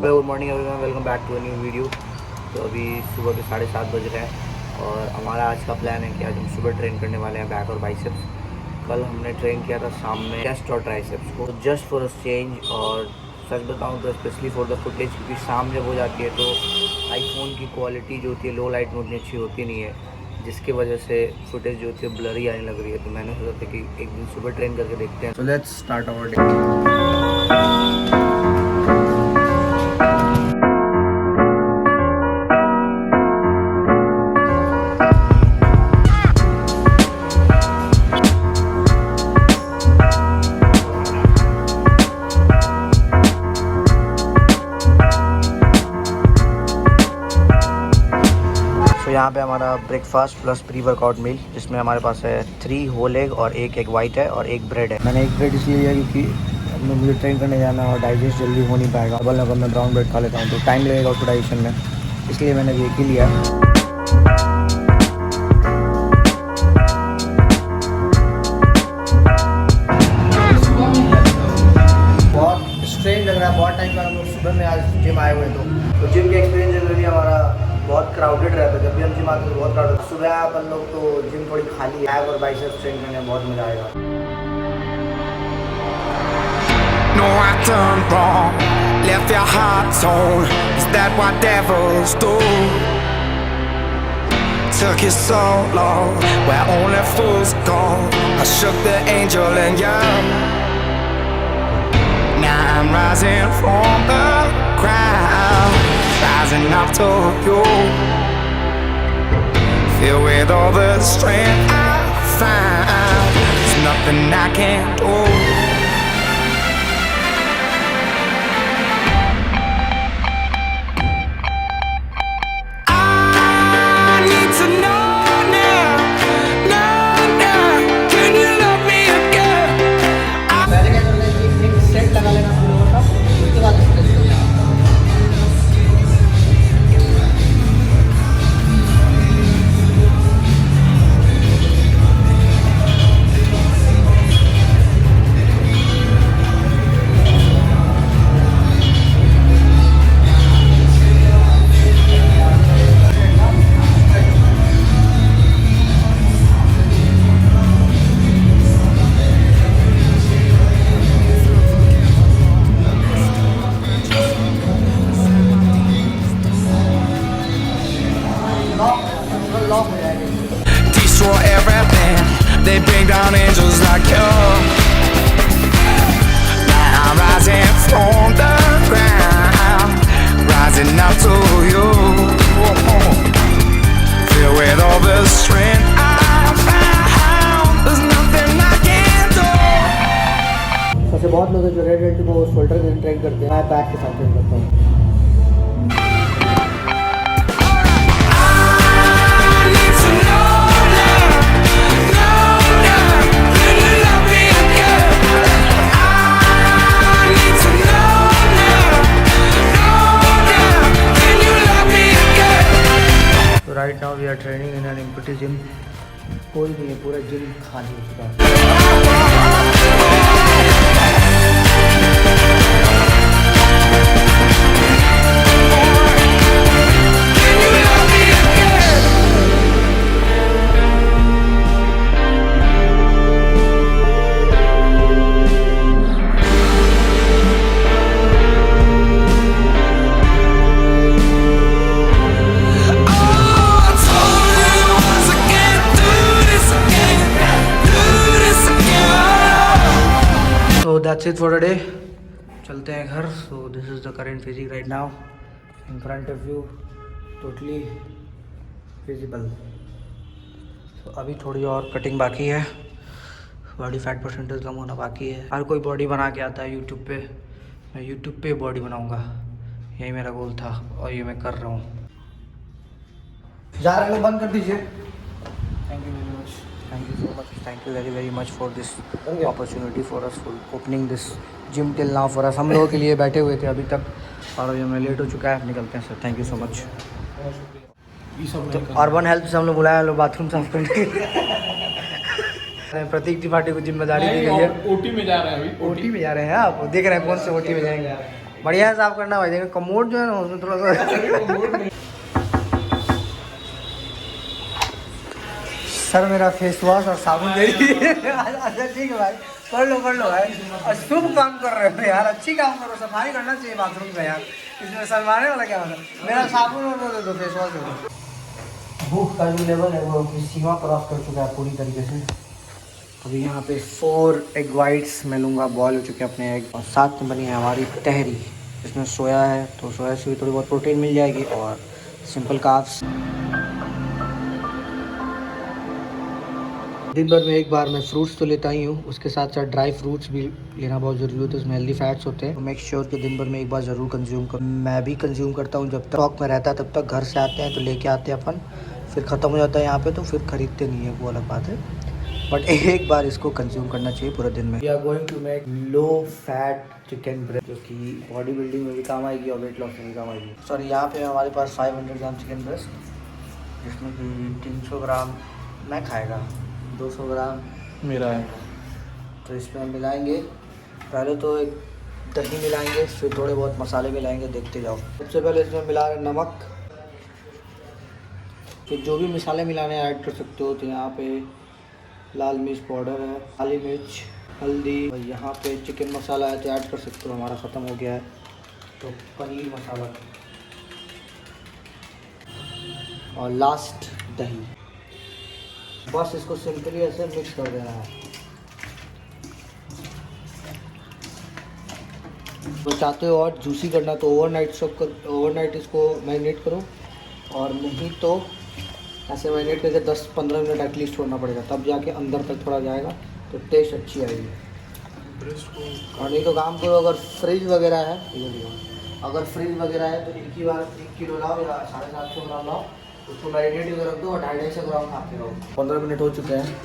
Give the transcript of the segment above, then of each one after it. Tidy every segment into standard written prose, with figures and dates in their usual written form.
Very good morning everyone, welcome back to a new video. तो अभी सुबह के 7:30 बज रहे हैं और हमारा आज का प्लान है कि आज हम सुबह ट्रेन करने वाले हैं बैक और बाइसेप्स। कल हमने ट्रेन किया था शाम में चेस्ट और ट्राइसेप्स को, जस्ट फॉर अ चेंज। और सच बताऊँ तो स्पेशली फॉर द फुटेज, क्योंकि शाम जब हो जाती है तो आईफोन की क्वालिटी जो होती है लो लाइट में उतनी अच्छी होती नहीं है, जिसकी वजह से फुटेज जो होती है ब्लरी आने लग रही है। तो मैंने सोचा था कि एक दिन सुबह ट्रेन करके देखते हैं। So let's start our day. तो यहाँ पे हमारा breakfast plus pre workout meal, जिसमें हमारे पास है 3 होल एग और एक एग वाइट है और एक ब्रेड है। मैंने एक ब्रेड इसलिए लिया क्योंकि मुझे ट्रेन करने जाना है और डाइजेस्ट जल्दी हो नहीं पाएगा। डबल अगर मैं ब्राउन ब्रेड खा लेता हूँ तो टाइम लगेगा उसको डाइजेशन में, इसलिए मैंने भी एक ही लिया। बहुत स्ट्रेन लग रहा है, बहुत टाइम बाद हम लोग सुबह में आज जिम आए हुए तो जिम के एक्सपीरियंस जनरली हमारा बहुत क्राउडेड रहता है। जब भी हम जिम आते हैं तो बहुत क्राउडेड। सुबह अपन लोग तो जिम थोड़ी खाली है और बाइसेप्स ट्रेन करने में बहुत मजा आएगा। No, I done wrong, left your heart torn. Is that what devils do? Took you so long, where only fools go. I shook the angel in you. Now I'm rising from the ground, rising up to you. Filled with all the strength I found, there's nothing I can't do. Destroy everything, they bring down angels like you. Now I'm rising from the ground, rising up to you. Filled with all the strength I found, there's nothing I can't do. सबसे बहुत लोग जो रेड रेड को shoulder से train करते हैं, मैं बैक के साथ ट्रेन करता हूँ। Right now we are training in an empty gym. कोई नहीं है, पूरा जिम खाली हो चुका है। That's it for today. चलते हैं घर। So this is the current physique right now in front of you, totally visible. So अभी थोड़ी और कटिंग बाकी है, बॉडी फैट परसेंटेज कम होना बाकी है। हर कोई बॉडी बना के आता है यूट्यूब पे, मैं यूट्यूब पे बॉडी बनाऊंगा, यही मेरा गोल था और ये मैं कर रहा हूँ। जा रहे लोग बंद कर दीजिए। Thank you very much, thank you so much, thank you very very much for this opportunity for us, for opening this gym till now for us. हम लोगों के लिए बैठे हुए थे अभी तक और अभी हमें लेट हो चुका है, निकलते हैं sir. Thank you so much. तो अर्बन हेल्थ से हम लोग बुलाया, लोग बाथरूम साफ करने। प्रतीक त्रिपाठी को जिम्मेदारी दी गई है। ओटी में जा रहे हैं अभी। ओटी में जा रहे हैं आप, देख रहे हैं कौन से ओटी में जाएंगे। बढ़िया साफ करना भाई। देखो कमोड जो है ना उसमें थोड़ा सा सर मेरा फेस वॉश और साबुन दे दीजिए। अच्छा ठीक है भाई, कर लो भाई। और शुभ काम कर रहे हो यार, अच्छी काम करो, सफाई करना चाहिए बाथरूम का यार। इसमें शर्माने वाला क्या मतलब। मेरा साबुन और वो दे दो, फेस वॉश दे दो। भूख का जो लेवल है वो अपनी सीमा क्रॉस कर चुका है पूरी तरीके से। अभी यहाँ पे 4 एग वाइट्स मैं लूँगा, बॉयल हो चुके हैं अपने एग। और साथ में बनी है हमारी तहरी, इसमें सोया है तो सोया से भी थोड़ी बहुत प्रोटीन मिल जाएगी। और सिंपल कार्ब्स। दिन भर में एक बार मैं फ्रूट्स तो लेता ही हूँ, उसके साथ साथ ड्राई फ्रूट्स भी लेना बहुत ज़रूरी होता है, उसमें हेल्दी फैट्स होते हैं। तो मेक श्योर कि दिन भर में एक बार ज़रूर कंज्यूम कर। मैं भी कंज्यूम करता हूँ, जब तक स्टॉक में रहता है तब तक। घर से आते हैं तो लेके आते हैं अपन, फिर ख़त्म हो जाता है यहाँ पे तो फिर ख़रीदते नहीं है, वो अलग बात है। बट एक बार इसको कंज्यूम करना चाहिए पूरे दिन में। We are going to make low fat chicken breast, जो कि बॉडी बिल्डिंग में भी काम आएगी और वेट लॉस में भी काम आएगी। सॉरी, यहाँ पे हमारे पास 500 ग्राम चिकन ब्रेस्ट, जिसमें कि 300 ग्राम मैं खाएगा, 200 ग्राम मेरा है। तो इसमें हम मिलाएंगे, पहले तो एक दही मिलाएंगे, फिर थोड़े बहुत मसाले मिलाएंगे, देखते जाओ। सबसे पहले इसमें मिला रहे नमक, फिर जो भी मसाले मिलाने ऐड कर सकते हो। तो यहाँ पे लाल मिर्च पाउडर है, काली मिर्च, हल्दी, और यहाँ पे चिकन मसाला है तो ऐड कर सकते हो, हमारा ख़त्म हो गया है। तो पनीर मसाला और लास्ट दही। बस इसको सिंपली ऐसे मिक्स कर देना है। तो चाहते हो और जूसी करना तो ओवरनाइट इसको मैरिनेट करो, और नहीं तो ऐसे मैरिनेट करके 10-15 मिनट एटलीस्ट छोड़ना पड़ेगा, तब जाके अंदर तक थोड़ा जाएगा तो टेस्ट अच्छी आएगी। और नहीं तो काम करो, अगर फ्रिज वगैरह है, अगर फ्रिज वगैरह है तो एक ही बार 1 किलो लाओ या 750 ग्राम लाओ, उसको मैरिनेट करके रख दो और 250 ग्राम खाते रहो। 15 मिनट हो चुके हैं,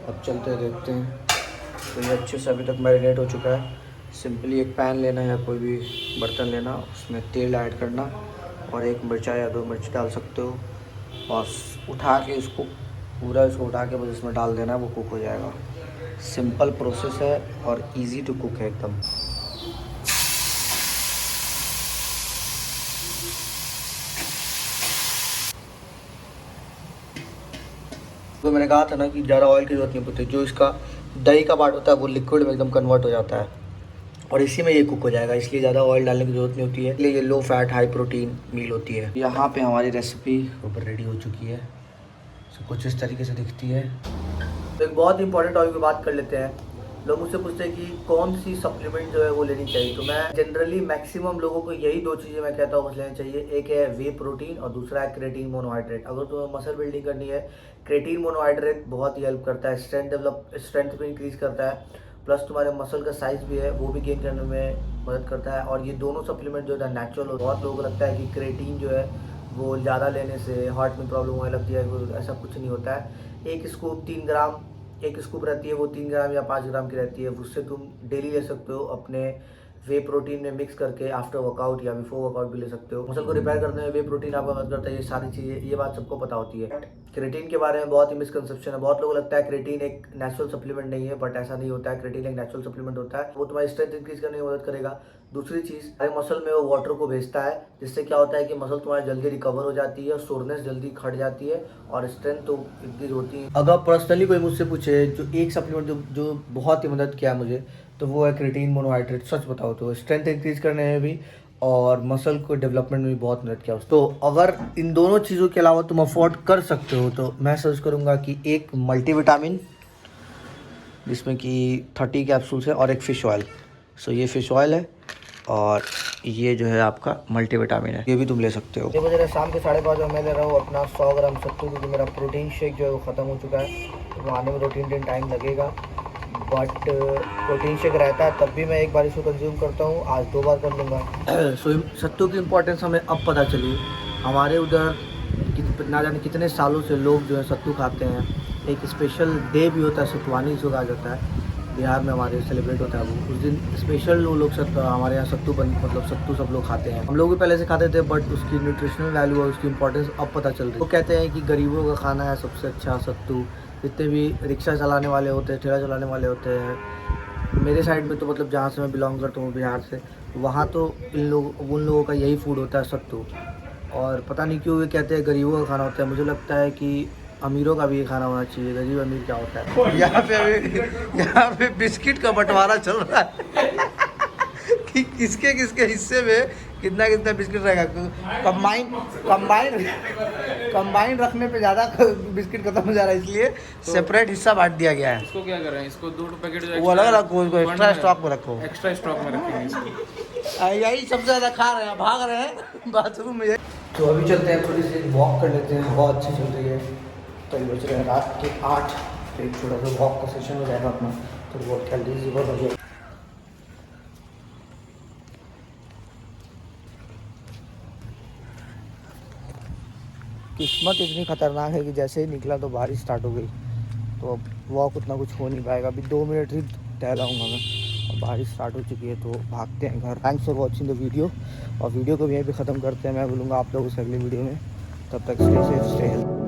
अब चलते देखते हैं। तो ये अच्छे से अभी तक मैरिनेट हो चुका है। सिंपली एक पैन लेना या कोई भी बर्तन लेना, उसमें तेल ऐड करना और 1 मिर्चा या 2 मिर्च डाल सकते हो, और उठा के इसको उठा के बस इसमें डाल देना है, वो कुक हो जाएगा। सिंपल प्रोसेस है और इजी टू कुक है एकदम। तो मैंने कहा था ना कि ज़्यादा ऑयल की ज़रूरत नहीं पड़ती, जो इसका दही का पार्ट होता है वो लिक्विड में एकदम कन्वर्ट हो जाता है और इसी में ये कुक हो जाएगा, इसलिए ज़्यादा ऑयल डालने की ज़रूरत नहीं होती है। इसलिए ये low fat high protein meal होती है। यहाँ पे हमारी रेसिपी ऊपर रेडी हो चुकी है, तो कुछ इस तरीके से दिखती है। तो एक बहुत इंपॉर्टेंट टॉपिक की बात कर लेते हैं। लोग मुझसे पूछते हैं कि कौन सी सप्लीमेंट जो है वो लेनी चाहिए। तो मैं जनरली मैक्सिमम लोगों को यही 2 चीज़ें मैं कहता हूँ बस लेनी चाहिए। एक है वे प्रोटीन और दूसरा है क्रेटीन मोनोहाइड्रेट। अगर तुम्हें मसल बिल्डिंग करनी है, क्रेटीन मोनोहाइड्रेट बहुत ही हेल्प करता है, स्ट्रेंथ भी इंक्रीज करता है, प्लस तुम्हारे मसल का साइज भी है वो भी गेन करने में मदद करता है। और ये दोनों सप्लीमेंट जो है नेचुरल हो। बहुत लोगों को लगता है कि क्रेटीन जो है वो ज़्यादा लेने से हार्ट में प्रॉब्लम होने लगती है, वो ऐसा कुछ नहीं होता है। एक स्कूप 3 ग्राम, एक स्कूप रहती है वो 3 ग्राम या 5 ग्राम की रहती है, उससे तुम डेली ले सकते हो अपने वे प्रोटीन में मिक्स करके। आफ्टर वर्कआउट या बिफोर वर्कआउट भी ले सकते हो। मसल को रिपेयर करने में वे प्रोटीन आपका मदद करता है। ये सारी चीज़ें, ये बात सबको पता होती है। क्रेटीन के बारे में बहुत ही मिसकंसेप्शन है। बहुत लोगों को लगता है क्रेटीन एक नेचुरल सप्लीमेंट नहीं है, बट ऐसा नहीं होता है। क्रेटीन एक नेचुरल सप्लीमेंट होता है, वो तुम्हारी स्ट्रेंथ इंक्रीज करने में मदद करेगा। दूसरी चीज़, हमारे मसल में वो वाटर को भेजता है, जिससे क्या होता है कि मसल तुम्हारी जल्दी रिकवर हो जाती है, सोरनेस जल्दी खट जाती है और स्ट्रेंथ तो इंक्रीज होती है। अगर पर्सनली कोई मुझसे पूछे जो एक सप्लीमेंट जो बहुत ही मदद किया मुझे, तो वो है क्रेटीन मोनोहाइड्रेट। सच बताओ तो स्ट्रेंथ इंक्रीज करने में भी और मसल को डेवलपमेंट में भी बहुत मदद किया। तो अगर इन दोनों चीज़ों के अलावा तुम अफोर्ड कर सकते हो तो मैं सजेस्ट करूँगा कि एक मल्टीविटामिन, जिसमें कि 30 कैप्सूल्स है, और एक फ़िश ऑयल। सो ये फ़िश ऑयल है और ये जो है आपका मल्टीविटामिन है, ये भी तुम ले सकते हो। ये बजे शाम के 5:30 मैं ले रहा हूँ अपना 100 ग्राम सत्तू, क्योंकि मेरा प्रोटीन शेक जो है वो ख़त्म हो चुका है, तो आने में 2-3 दिन टाइम लगेगा। बट प्रोटीन शेक रहता है तब भी मैं एक बार इसको कंज्यूम करता हूँ, आज 2 बार कर लूँगा। सो सत्तू की इम्पोर्टेंस हमें अब पता चली। हमारे उधर ना जाने कितने सालों से लोग जो है सत्तू खाते हैं। एक स्पेशल डे भी होता है, सत्तुवानी इसको कहा जाता है, बिहार में हमारे सेलिब्रेट होता है वो। उस दिन स्पेशल लोग हमारे यहाँ सत्तू सब लोग खाते हैं। हम लोग भी पहले से खाते थे, बट उसकी न्यूट्रिशनल वैल्यू और उसकी इंपॉर्टेंस अब पता चल रही है। वो कहते हैं कि गरीबों का खाना है सबसे अच्छा सत्तू। जितने भी रिक्शा चलाने वाले होते हैं, ठेला चलाने वाले होते हैं, मेरे साइड में तो मतलब जहाँ से मैं बिलोंग करता हूँ बिहार से, वहाँ तो उन लोगों का यही फूड होता है सत्तू। और पता नहीं क्यों ये कहते हैं गरीबों का खाना होता है, मुझे लगता है कि अमीरों का भी ये खाना होना चाहिए। गरीब अमीर क्या होता है। यहाँ पे बिस्किट का बंटवारा चल रहा है कि किसके किसके हिस्से में कितना कितना बिस्किट रहेगा। कंबाइन रखने पे ज़्यादा बिस्किट खत्म हो जा रहा है, इसलिए सेपरेट हिस्सा बांट दिया गया है। इसको क्या कर रहे हैं, इसको 2 पैकेट वो अलग रखो, इसको एक्स्ट्रा स्टॉक में रखो। एक्स्ट्रा स्टॉक में रखेंगे इसको। यही सबसे ज़्यादा खा रहे हैं, भाग रहे हैं बाथरूम में। तो अभी चलते हैं, थोड़ी सी वॉक कर लेते हैं, बहुत अच्छी चल रही है। तो ये बज रहे हैं रात के 8, तो एक छोटा सा वॉक का सेशन हो जाएगा अपना, तो बहुत कैलोरीज बहुत हो जाएगा। किस्मत इतनी ख़तरनाक है कि जैसे ही निकला तो बारिश स्टार्ट हो गई, तो अब वॉक उतना कुछ हो नहीं पाएगा। अभी 2 मिनट ही टहलाऊँगा मैं, और बारिश स्टार्ट हो चुकी है, तो भागते हैं घर। Thanks for watching the video, और वीडियो को भी यहीं पे ख़त्म करते हैं। मैं बोलूँगा आप लोगों से अगले वीडियो में, तब तक स्टे सेफ, स्टे हेल्थ।